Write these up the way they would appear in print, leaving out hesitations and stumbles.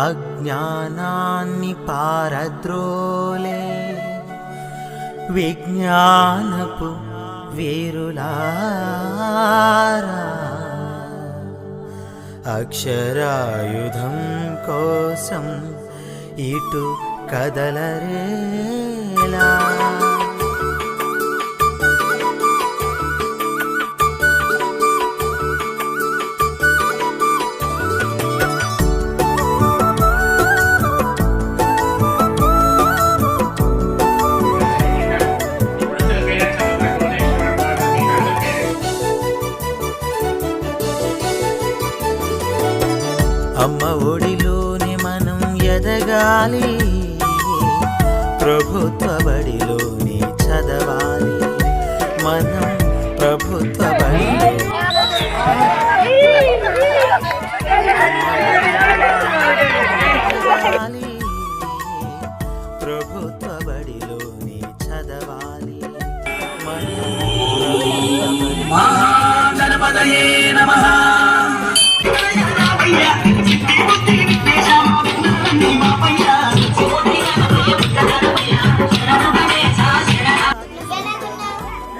అజ్ఞానాన్ని పారద్రోలే విజ్ఞానపు వీరులారా అక్షరాయుధం కోసం ఇటు కదలరేలా అమ్మ ఒడిలోనే మనం ఎదగాలి, ప్రభుత్వ బడిలోనే చదవాలి. మనం ప్రభుత్వ బడిలో ప్రభుత్వ బడిలోనే చదవాలి. గణపతయే నమః.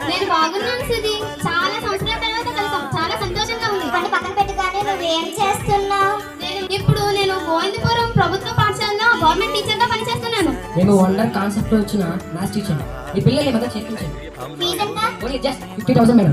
నేను బాగున్నాను సుధీ. చాలా సంవత్సరాల తర్వాత కలిసాం. చాలా సంతోషంగా ఉంది. పని పక్కన పెట్టుగానే నువ్వేం చేస్తున్నావు? ఇప్పుడు నేను గోవిందపురం ప్రభుత్వ పాఠశాలలో గవర్నమెంట్ టీచర్ గా పనిచేస్తున్నాను. మేము వండర్ కాన్సెప్ట్ లో వచ్చిన మ్యాథ్స్ టీచర్. ఈ పిల్లలు ఈ మధ్య చేర్పించండి. ఫీజు ఎంత? Only just 50,000 madam.